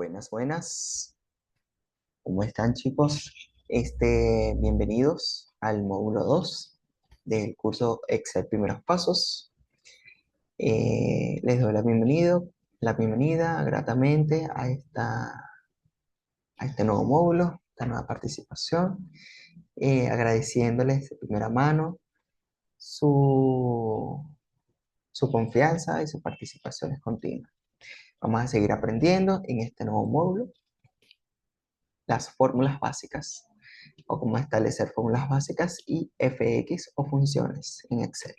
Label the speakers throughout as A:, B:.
A: Buenas, buenas. ¿Cómo están, chicos? Bienvenidos al módulo 2 del curso Excel Primeros Pasos. Les doy la bienvenida gratamente a este nuevo módulo, esta nueva participación, agradeciéndoles de primera mano su, su confianza y su participación es continua. Vamos a seguir aprendiendo en este nuevo módulo las fórmulas básicas o cómo establecer fórmulas básicas y fx o funciones en Excel.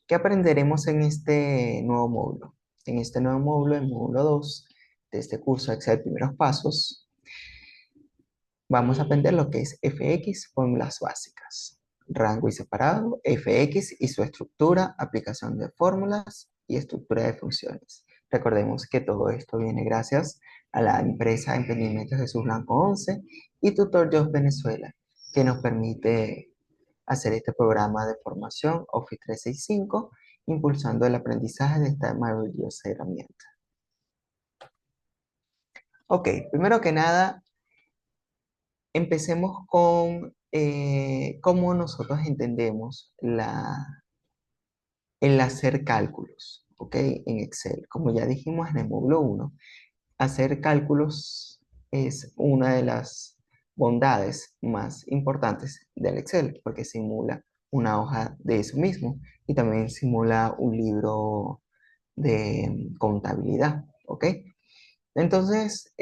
A: ¿Qué aprenderemos en este nuevo módulo? En este nuevo módulo, el módulo 2 de este curso Excel Primeros Pasos, vamos a aprender lo que es fx, fórmulas básicas, rango y separado, fx y su estructura, aplicación de fórmulas y estructura de funciones. Recordemos que todo esto viene gracias a la empresa Emprendimientos Jesús Blanco 11 y Tutor Jobs Venezuela, que nos permite hacer este programa de formación Office 365, impulsando el aprendizaje de esta maravillosa herramienta. Ok, primero que nada, empecemos con cómo nosotros entendemos el hacer cálculos, ¿ok? En Excel. Como ya dijimos en el módulo 1, hacer cálculos es una de las bondades más importantes del Excel, porque simula una hoja de eso mismo y también simula un libro de contabilidad, ¿ok? Entonces,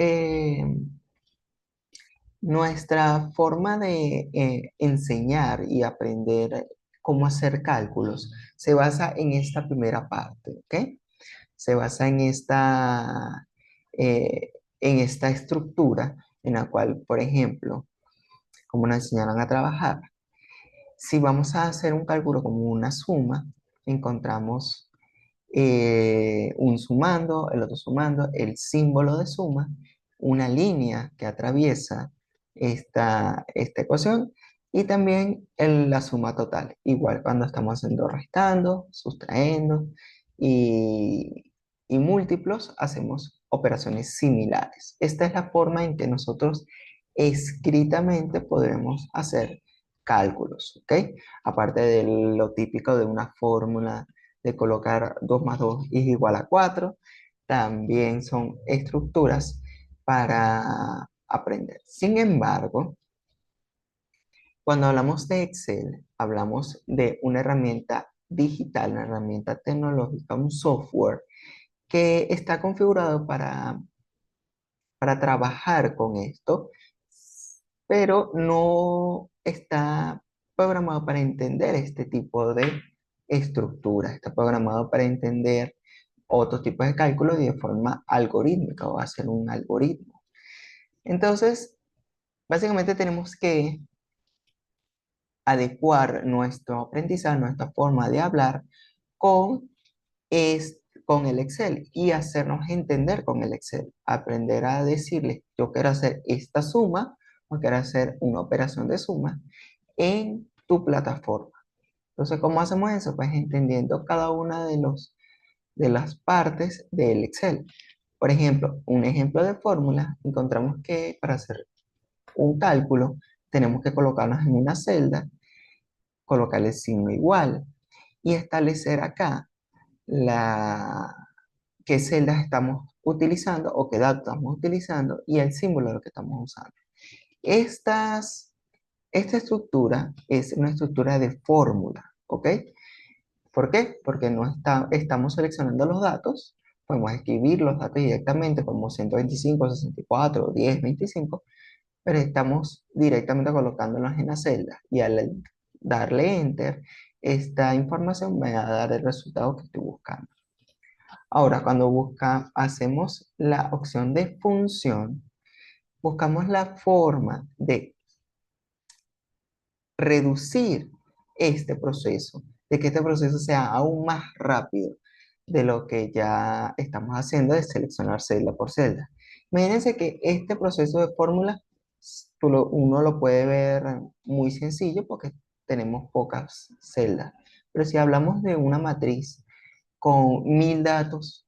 A: nuestra forma de enseñar y aprender cómo hacer cálculos se basa en esta primera parte, ¿ok? Se basa en esta estructura en la cual, por ejemplo, como nos enseñaron a trabajar, si vamos a hacer un cálculo como una suma, encontramos un sumando, el otro sumando, el símbolo de suma, una línea que atraviesa esta ecuación y también la suma total. Igual cuando estamos haciendo restando, sustrayendo y múltiplos, hacemos operaciones similares. Esta es la forma en que nosotros escritamente podremos hacer cálculos, ¿ok? Aparte de lo típico de una fórmula de colocar 2 más 2 es igual a 4, también son estructuras para aprender. Sin embargo, cuando hablamos de Excel, hablamos de una herramienta digital, una herramienta tecnológica, un software que está configurado para trabajar con esto, pero no está programado para entender este tipo de estructura, está programado para entender otros tipos de cálculos y de forma algorítmica o hacer un algoritmo. Entonces, básicamente tenemos que adecuar nuestro aprendizaje, nuestra forma de hablar con, con el Excel y hacernos entender con el Excel. Aprender a decirle, yo quiero hacer esta suma o quiero hacer una operación de suma en tu plataforma. Entonces, ¿cómo hacemos eso? Pues entendiendo cada una de las partes del Excel. Por ejemplo, un ejemplo de fórmula, encontramos que para hacer un cálculo tenemos que colocarnos en una celda, colocar el signo igual y establecer acá la, qué celdas estamos utilizando o qué datos estamos utilizando y el símbolo de lo que estamos usando. Esta estructura es una estructura de fórmula, ¿ok? ¿Por qué? Porque no estamos seleccionando los datos, podemos escribir los datos directamente como 125, 64, 10, 25, pero estamos directamente colocándolos en la celda y al darle enter, esta información me va a dar el resultado que estoy buscando. Ahora, cuando hacemos la opción de función, buscamos la forma de reducir este proceso, de que este proceso sea aún más rápido de lo que ya estamos haciendo de seleccionar celda por celda. Imagínense que este proceso de fórmula uno lo puede ver muy sencillo porque tenemos pocas celdas. Pero si hablamos de una matriz con 1000 datos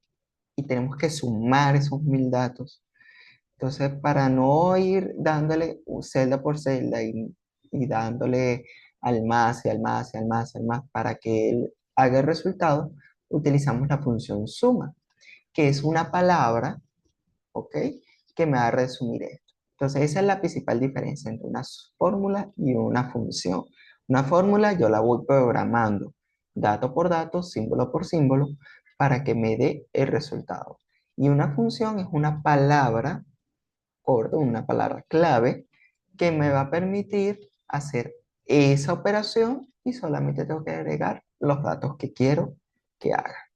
A: y tenemos que sumar esos 1000 datos, entonces para no ir dándole celda por celda y dándole al más y al más y al más y al más para que él haga el resultado, utilizamos la función suma, que es una palabra, ¿ok? Que me va a resumir esto. Entonces, esa es la principal diferencia entre una fórmula y una función. Una fórmula yo la voy programando dato por dato, símbolo por símbolo, para que me dé el resultado. Y una función es una palabra corta, una palabra clave, que me va a permitir hacer esa operación y solamente tengo que agregar los datos que quiero que haga.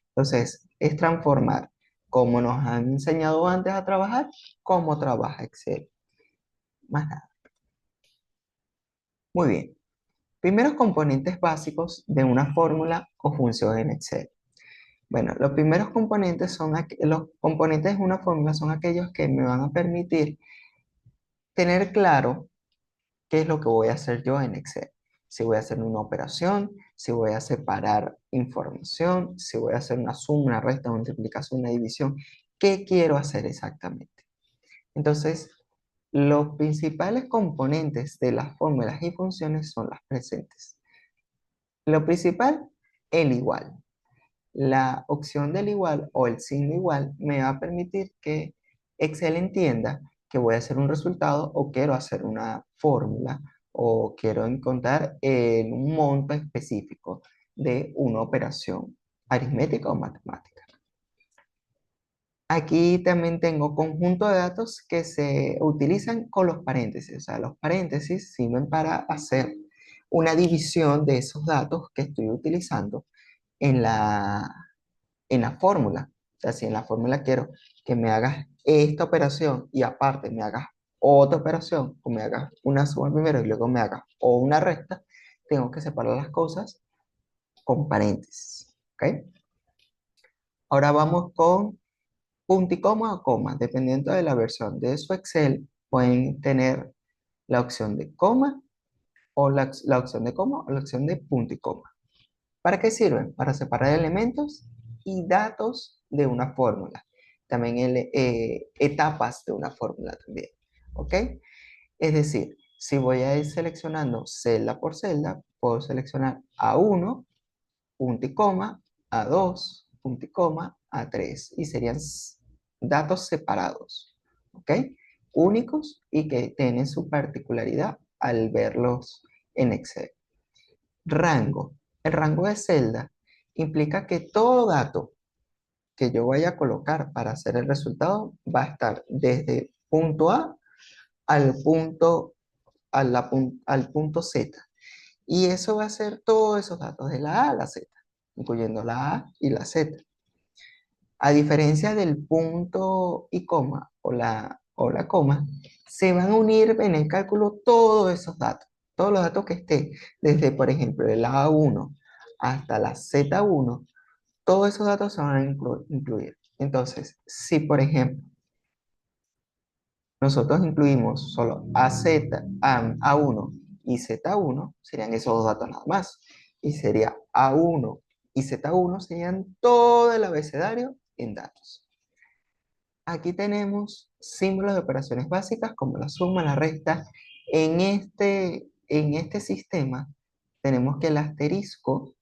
A: Entonces, es transformar como nos han enseñado antes a trabajar, cómo trabaja Excel. Más nada. Muy bien. Primeros componentes básicos de una fórmula o función en Excel. Bueno, los primeros componentes los componentes de una fórmula son aquellos que me van a permitir tener claro qué es lo que voy a hacer yo en Excel. Si voy a hacer una operación, si voy a separar información, si voy a hacer una suma, una resta, una multiplicación, una división, ¿qué quiero hacer exactamente? Entonces, los principales componentes de las fórmulas y funciones son las presentes. Lo principal, el igual. La opción del igual o el signo igual me va a permitir que Excel entienda que voy a hacer un resultado o quiero hacer una fórmula o quiero encontrar un monto específico de una operación aritmética o matemática. Aquí también tengo conjunto de datos que se utilizan con los paréntesis. O sea, los paréntesis sirven para hacer una división de esos datos que estoy utilizando en la fórmula. O sea, si en la fórmula quiero que me hagas esta operación y aparte me hagas otra operación, o me hagas una suma primero y luego me hagas o una resta, tengo que separar las cosas con paréntesis. ¿Ok? Ahora vamos con punto y coma o coma. Dependiendo de la versión de su Excel, pueden tener la opción de coma o la opción de coma o la opción de punto y coma. ¿Para qué sirven? Para separar elementos y datos de una fórmula. También etapas de una fórmula también. ¿Ok? Es decir, si voy a ir seleccionando celda por celda, puedo seleccionar A1, punto y coma, A2, punto y coma, A3. Y serían datos separados. ¿Ok? Únicos y que tienen su particularidad al verlos en Excel. Rango. El rango de celda implica que todo dato que yo vaya a colocar para hacer el resultado va a estar desde punto A al al punto Z. Y eso va a ser todos esos datos de la A a la Z, incluyendo la A y la Z. A diferencia del punto y coma o la coma, se van a unir en el cálculo todos esos datos. Todos los datos que estén, desde por ejemplo el A1 hasta la Z1, todos esos datos se van a incluir. Entonces, si por ejemplo nosotros incluimos solo A1 y Z1, serían esos dos datos nada más. Y sería A1 y Z1 serían todo el abecedario en datos. Aquí tenemos símbolos de operaciones básicas como la suma, la resta. En este sistema tenemos que el asterisco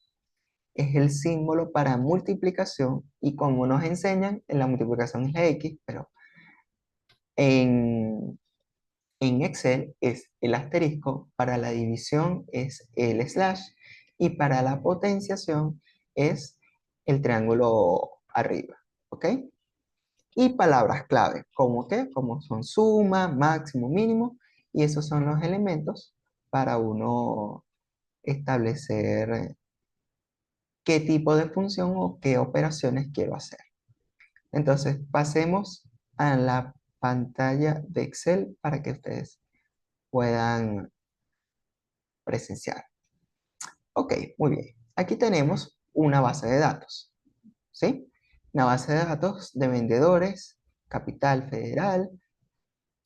A: es el símbolo para multiplicación y como nos enseñan, en la multiplicación es la X, pero en, en Excel es el asterisco, para la división es el slash y para la potenciación es el triángulo arriba, ¿ok? Y palabras clave, como qué, como son suma, máximo, mínimo, y esos son los elementos para uno establecer qué tipo de función o qué operaciones quiero hacer. Entonces, pasemos a la pantalla de Excel para que ustedes puedan presenciar. Ok, muy bien. Aquí tenemos una base de datos, ¿sí? Una base de datos de vendedores, Capital Federal,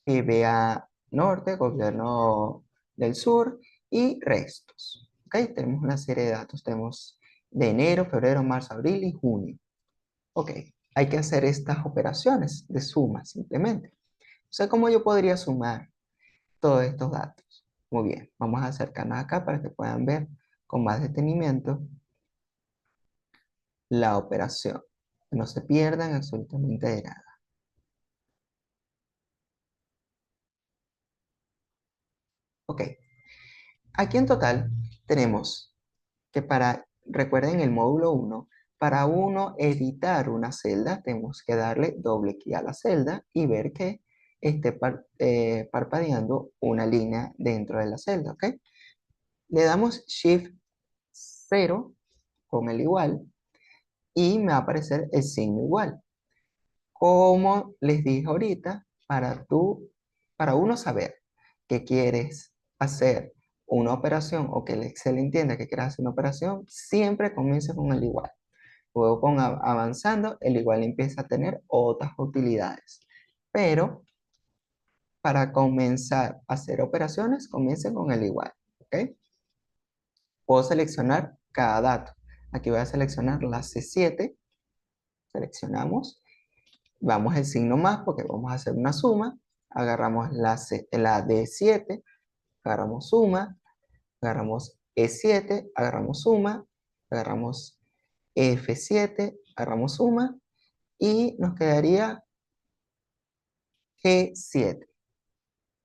A: BA Norte, Gobierno del Sur y restos. ¿Ok? Tenemos una serie de datos. Tenemos de enero, febrero, marzo, abril y junio. Ok, hay que hacer estas operaciones de suma simplemente. O sea, ¿cómo yo podría sumar todos estos datos? Muy bien, vamos a acercarnos acá para que puedan ver con más detenimiento la operación. Que no se pierdan absolutamente de nada. Ok, aquí en total tenemos que recuerden el módulo uno, para uno editar una celda, tenemos que darle doble clic a la celda y ver que esté parpadeando una línea dentro de la celda, ¿ok? Le damos Shift 0 con el igual y me va a aparecer el signo igual. Como les dije ahorita, para uno saber que quieres hacer una operación o que el Excel entienda que quieres hacer una operación, siempre comienza con el igual. Luego avanzando, el igual empieza a tener otras utilidades. Pero para comenzar a hacer operaciones, comiencen con el igual. ¿Ok? Puedo seleccionar cada dato. Aquí voy a seleccionar la C7. Seleccionamos. Vamos el signo más porque vamos a hacer una suma. Agarramos la D7. Agarramos suma. Agarramos E7. Agarramos suma. Agarramos F7. Agarramos suma. Y nos quedaría G7.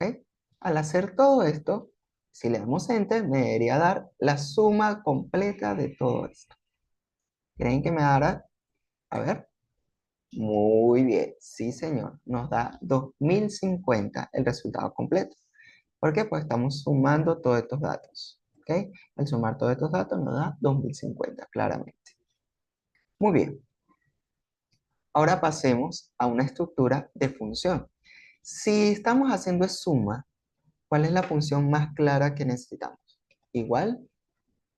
A: ¿Ok? Al hacer todo esto, si le damos Enter, me debería dar la suma completa de todo esto. ¿Creen que me dará? A ver. Muy bien. Sí, señor. Nos da 2050 el resultado completo. ¿Por qué? Pues estamos sumando todos estos datos. ¿Ok? Al sumar todos estos datos nos da 2050, claramente. Muy bien. Ahora pasemos a una estructura de función. Si estamos haciendo suma, ¿cuál es la función más clara que necesitamos? Igual,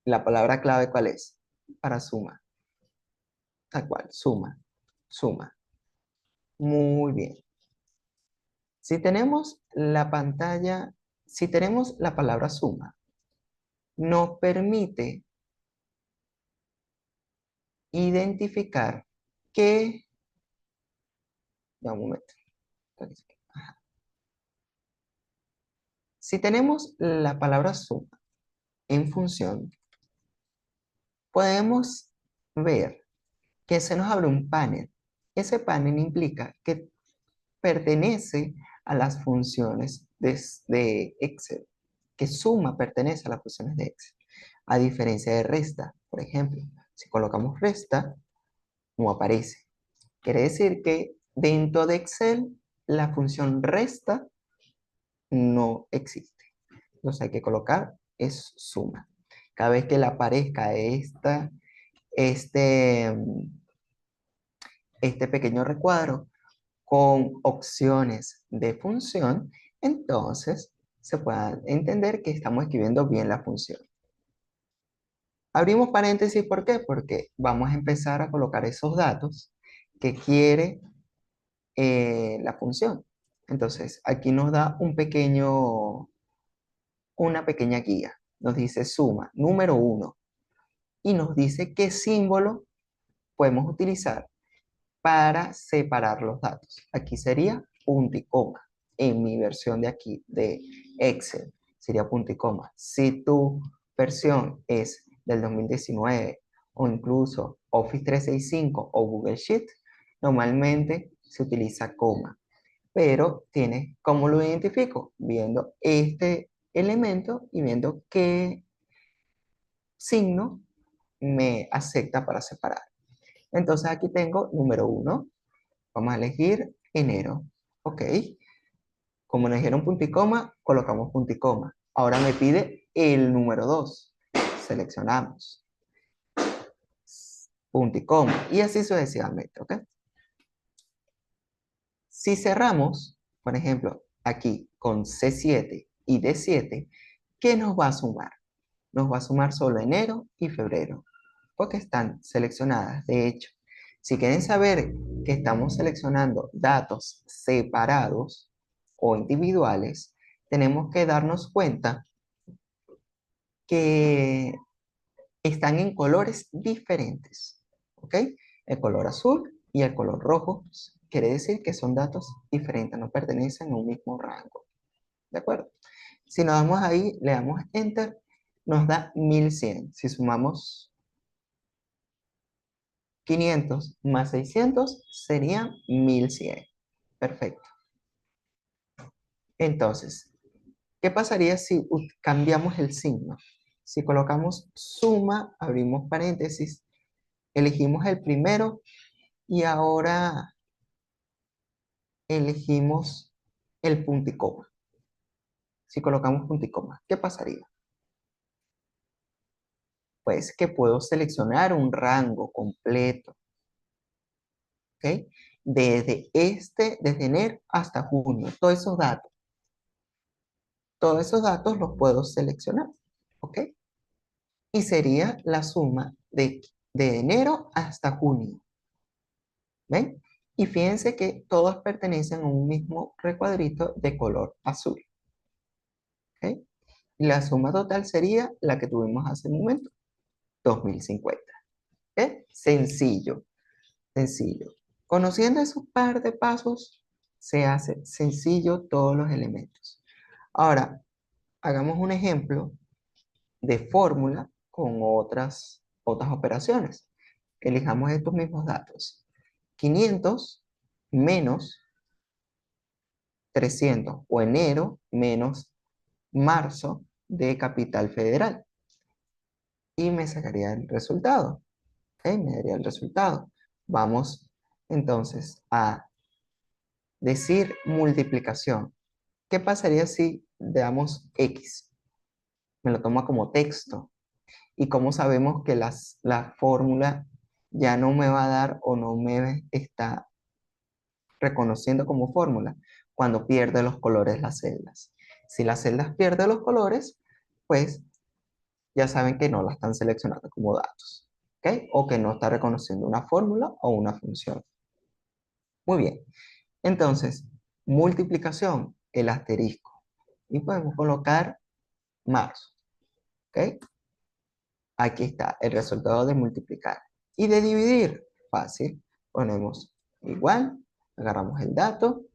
A: la palabra clave, ¿cuál es? Para suma. Tal cual, suma, suma. Muy bien. Si tenemos la pantalla, si tenemos la palabra suma, nos permite identificar que, ya un momento. Ajá. Si tenemos la palabra suma en función, podemos ver que se nos abre un panel. Ese panel implica que pertenece a las funciones de Excel, que suma pertenece a las funciones de Excel, a diferencia de resta. Por ejemplo, si colocamos resta, no aparece. Quiere decir que dentro de Excel la función resta no existe. Entonces hay que colocar es suma. Cada vez que le aparezca este, este pequeño recuadro con opciones de función, entonces se pueda entender que estamos escribiendo bien la función. Abrimos paréntesis, ¿por qué? Porque vamos a empezar a colocar esos datos que quiere la función. Entonces, aquí nos da una pequeña guía. Nos dice suma número 1 y nos dice qué símbolo podemos utilizar para separar los datos. Aquí sería punto y coma. En mi versión de aquí, de Excel, sería punto y coma. Si tu versión es del 2019 o incluso Office 365 o Google Sheet, normalmente se utiliza coma. Pero tienes, ¿cómo lo identifico? Viendo este elemento y viendo qué signo me acepta para separar. Entonces aquí tengo número 1. Vamos a elegir enero. Ok. Como nos dijeron punto y coma, colocamos punto y coma. Ahora me pide el número 2. Seleccionamos. Punto y coma. Y así sucesivamente. ¿Ok? Si cerramos, por ejemplo, aquí con C7 y D7, ¿qué nos va a sumar? Nos va a sumar solo enero y febrero, porque están seleccionadas. De hecho, si quieren saber que estamos seleccionando datos separados o individuales, tenemos que darnos cuenta que están en colores diferentes, ¿ok? El color azul y el color rojo quiere decir que son datos diferentes, no pertenecen a un mismo rango, ¿de acuerdo? Si nos damos ahí, le damos Enter, nos da 1100. Si sumamos 500 más 600, serían 1100. Perfecto. Entonces, ¿qué pasaría si cambiamos el signo? Si colocamos suma, abrimos paréntesis, elegimos el primero y ahora elegimos el punto y coma. Si colocamos punto y coma, ¿qué pasaría? Pues que puedo seleccionar un rango completo, ¿ok? Desde enero hasta junio, todos esos datos los puedo seleccionar, ¿ok? Y sería la suma de enero hasta junio, ¿ven? Y fíjense que todos pertenecen a un mismo recuadrito de color azul, ¿ok? Y la suma total sería la que tuvimos hace un momento, 2050. ¿Ok? Sencillo, sencillo. Conociendo esos par de pasos, se hace sencillo todos los elementos. Ahora, hagamos un ejemplo de fórmula con otras operaciones. Elijamos estos mismos datos. 500 menos 300 o enero menos marzo de Capital Federal. Y me sacaría el resultado. ¿Ok? Me daría el resultado. Vamos entonces a decir multiplicación. ¿Qué pasaría si le damos X? Me lo toma como texto. ¿Y cómo sabemos que la fórmula ya no me va a dar o no me está reconociendo como fórmula? Cuando pierde los colores las celdas. Si las celdas pierden los colores, pues ya saben que no la están seleccionando como datos, ¿ok? O que no está reconociendo una fórmula o una función. Muy bien. Entonces, multiplicación, el asterisco. Y podemos colocar marzo, ¿ok? Aquí está el resultado de multiplicar. Y de dividir, fácil. Ponemos igual, agarramos el dato,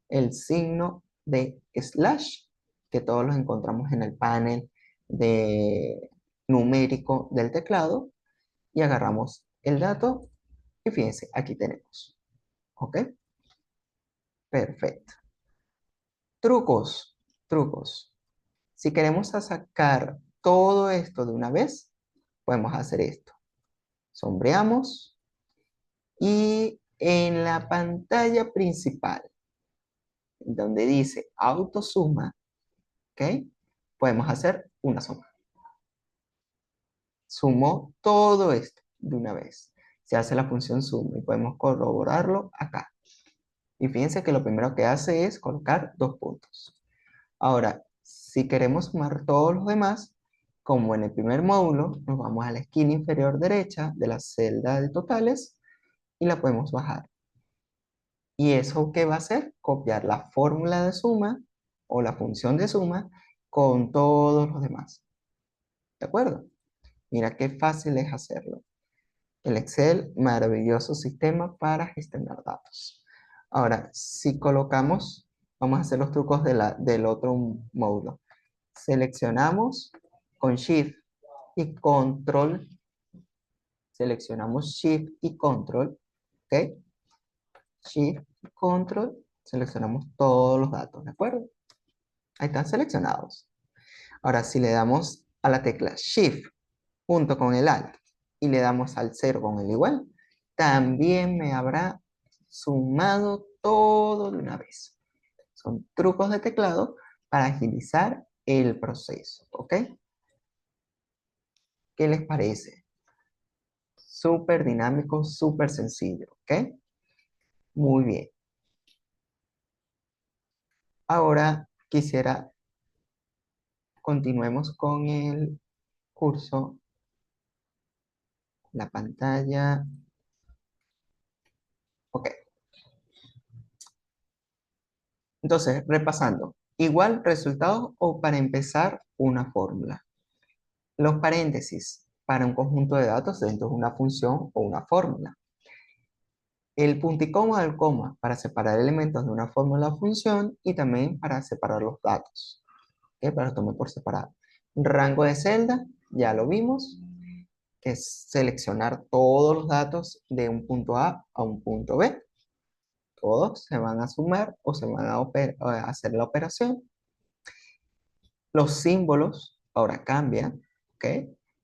A: el signo de slash, que todos los encontramos en el panel de numérico del teclado, y agarramos el dato, y fíjense, aquí tenemos. ¿Ok? Perfecto. Trucos, trucos. Si queremos sacar todo esto de una vez, podemos hacer esto. Sombreamos y en la pantalla principal, donde dice autosuma, ¿ok? Podemos hacer una suma. Sumó todo esto de una vez. Se hace la función suma y podemos corroborarlo acá. Y fíjense que lo primero que hace es colocar dos puntos. Ahora, si queremos sumar todos los demás, como en el primer módulo, nos vamos a la esquina inferior derecha de la celda de totales y la podemos bajar. ¿Y eso qué va a hacer? Copiar la fórmula de suma o la función de suma con todos los demás. ¿De acuerdo? Mira qué fácil es hacerlo. El Excel, maravilloso sistema para gestionar datos. Ahora, si colocamos, vamos a hacer los trucos del otro módulo. Seleccionamos con Shift y Control. Seleccionamos Shift y Control. ¿Ok? Shift y Control. Seleccionamos todos los datos, ¿de acuerdo? Ahí están seleccionados. Ahora, si le damos a la tecla Shift junto con el Alt y le damos al 0 con el igual, también me habrá sumado todo de una vez. Son trucos de teclado para agilizar el proceso, ¿ok? ¿Qué les parece? Súper dinámico, súper sencillo, ¿ok? Muy bien. Ahora quisiera continuemos con el curso, la pantalla. Ok. Entonces, repasando. Igual resultados o para empezar una fórmula. Los paréntesis para un conjunto de datos dentro de una función o una fórmula. El punto y coma del coma para separar elementos de una fórmula o función y también para separar los datos. ¿Ok? Para tomar por separado. Rango de celda, ya lo vimos, que es seleccionar todos los datos de un punto A un punto B. Todos se van a sumar o se van a hacer la operación. Los símbolos ahora cambian, ¿ok?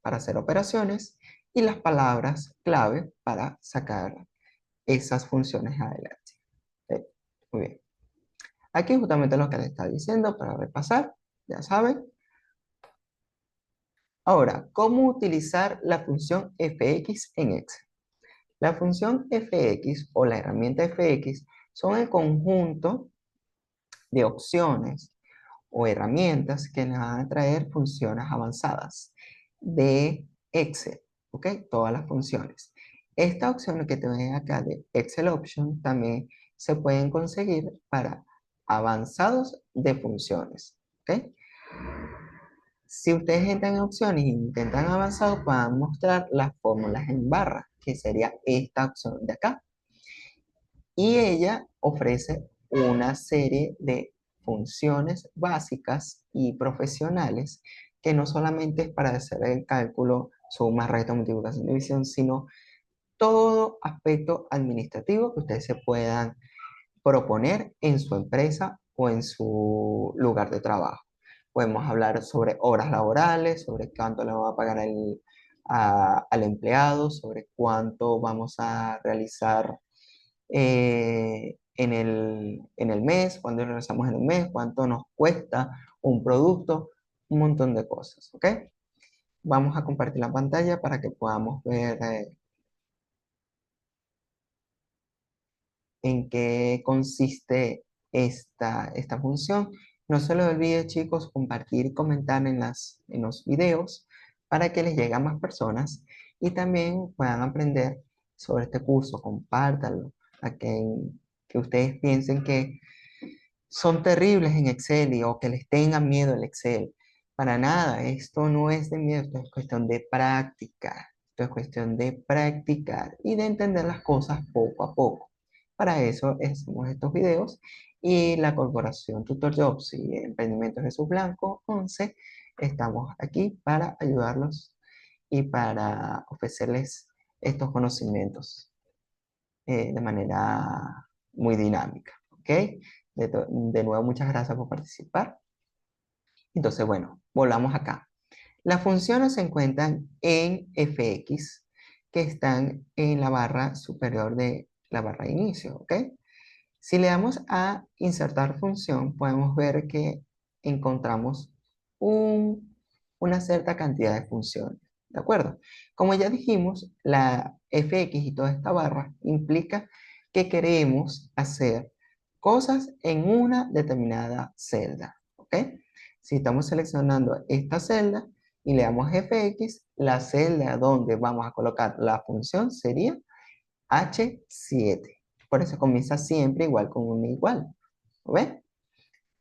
A: Para hacer operaciones y las palabras clave para sacar esas funciones adelante. ¿Ok? Muy bien. Aquí justamente lo que les está diciendo para repasar, ya saben. Ahora, ¿cómo utilizar la función fx en Excel? La función fx o la herramienta fx son el conjunto de opciones o herramientas que nos van a traer funciones avanzadas de Excel, ¿ok? Todas las funciones. Esta opción que te ven acá de Excel Option también se pueden conseguir para avanzados de funciones, ¿ok? Si ustedes entran en opciones e intentan avanzado, pueden mostrar las fórmulas en barra, que sería esta opción de acá. Y ella ofrece una serie de funciones básicas y profesionales que no solamente es para hacer el cálculo, suma, resta, multiplicación, división, sino todo aspecto administrativo que ustedes se puedan proponer en su empresa o en su lugar de trabajo. Podemos hablar sobre horas laborales, sobre cuánto le va a pagar al empleado, sobre cuánto vamos a realizar en el mes, cuándo realizamos en el mes, cuánto nos cuesta un producto, un montón de cosas, ¿ok? Vamos a compartir la pantalla para que podamos ver en qué consiste esta función. No se les olvide, chicos, compartir y comentar en los videos para que les llegue a más personas y también puedan aprender sobre este curso. Compártanlo a que ustedes piensen que son terribles en Excel o que les tengan miedo el Excel. Para nada, esto no es de miedo, esto es cuestión de práctica. Esto es cuestión de practicar y de entender las cosas poco a poco. Para eso hacemos estos videos y la corporación Tutor Jobs y Emprendimiento Jesús Blanco 11 estamos aquí para ayudarlos y para ofrecerles estos conocimientos de manera muy dinámica. ¿Ok? De nuevo, muchas gracias por participar. Entonces, bueno, volvamos acá. Las funciones se encuentran en fx, que están en la barra superior de la barra de inicio, ¿ok? Si le damos a insertar función, podemos ver que encontramos una cierta cantidad de funciones, ¿de acuerdo? Como ya dijimos, la fx y toda esta barra implica que queremos hacer cosas en una determinada celda, ¿ok? Si estamos seleccionando esta celda y le damos fx, la celda donde vamos a colocar la función sería H7. Por eso comienza siempre igual con un igual. ¿Lo ves?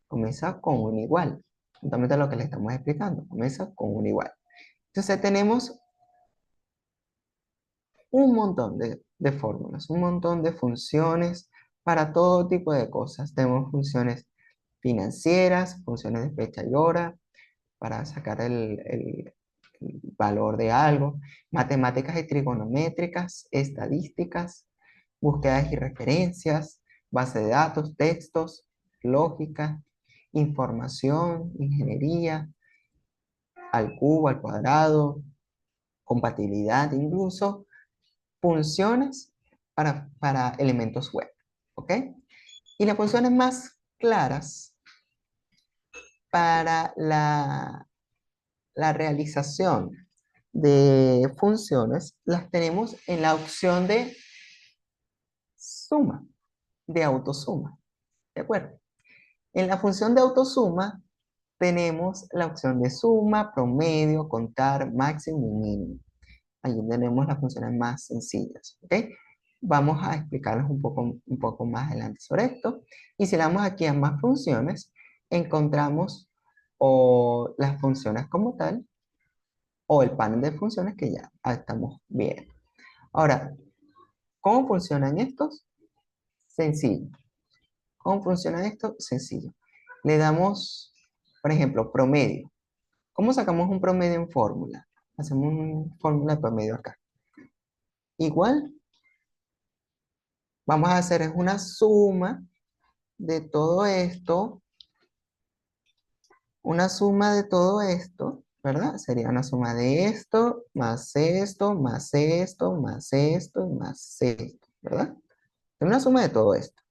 A: Comienza con un igual. Justamente lo que le estamos explicando. Comienza con un igual. Entonces tenemos un montón de fórmulas, un montón de funciones para todo tipo de cosas. Tenemos funciones financieras, funciones de fecha y hora, para sacar el valor de algo, matemáticas y trigonométricas, estadísticas, búsquedas y referencias, base de datos, textos, lógica, información, ingeniería, al cubo, al cuadrado, compatibilidad, incluso funciones para elementos web, ¿ok? Y las funciones más claras para la realización de funciones las tenemos en la opción de suma, de autosuma, ¿de acuerdo? En la función de autosuma tenemos la opción de suma, promedio, contar, máximo y mínimo. Allí tenemos las funciones más sencillas, ¿ok? Vamos a explicarles un poco más adelante sobre esto. Y si le damos aquí a más funciones, encontramos las funciones como tal o el panel de funciones que ya estamos viendo. Ahora, ¿cómo funcionan estos? Sencillo. ¿Cómo funciona esto? Sencillo. Le damos, por ejemplo, promedio. ¿Cómo sacamos un promedio en fórmula? Hacemos una fórmula de promedio acá. Igual, vamos a hacer es una suma de todo esto, una suma de todo esto, ¿verdad? Sería una suma de esto, más esto, más esto, más esto, más esto, ¿verdad? Es una suma de todo esto.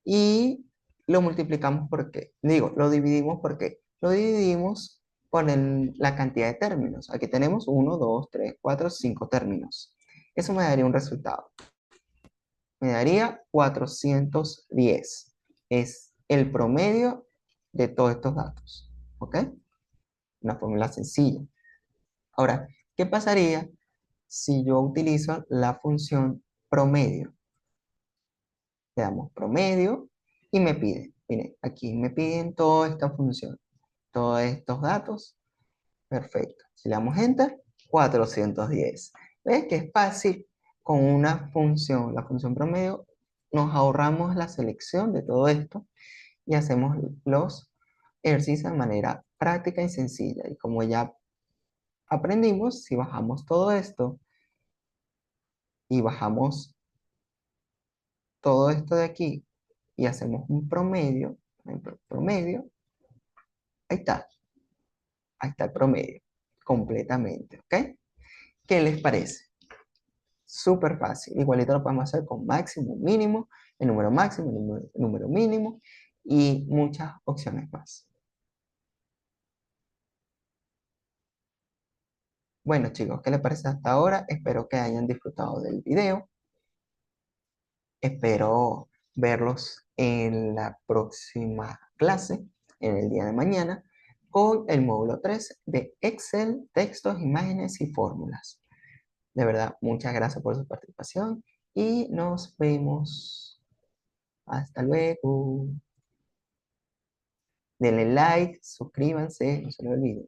A: Y lo multiplicamos por qué. Digo, lo dividimos por qué. Lo dividimos por la cantidad de términos. Aquí tenemos 1, 2, 3, 4, 5 términos. Eso me daría un resultado. Me daría 410. Es el promedio de todos estos datos. ¿Ok? Una fórmula sencilla. Ahora, ¿qué pasaría si yo utilizo la función promedio? Le damos promedio y me pide, miren, aquí me piden toda esta función, todos estos datos, perfecto. Si le damos enter, 410. ¿Ves que es fácil? Con una función, la función promedio, nos ahorramos la selección de todo esto y hacemos los ejercicios de manera práctica y sencilla. Y como ya aprendimos, si bajamos todo esto y bajamos todo esto de aquí y hacemos un promedio, por ejemplo, promedio, ahí está. Ahí está el promedio, completamente, ¿ok? ¿Qué les parece? Súper fácil. Igualito lo podemos hacer con máximo, mínimo, el número máximo, el número mínimo y muchas opciones más. Bueno, chicos, ¿qué les parece hasta ahora? Espero que hayan disfrutado del video. Espero verlos en la próxima clase, en el día de mañana, con el módulo 3 de Excel, textos, imágenes y fórmulas. De verdad, muchas gracias por su participación y nos vemos. Hasta luego. Denle like, suscríbanse, no se lo olviden.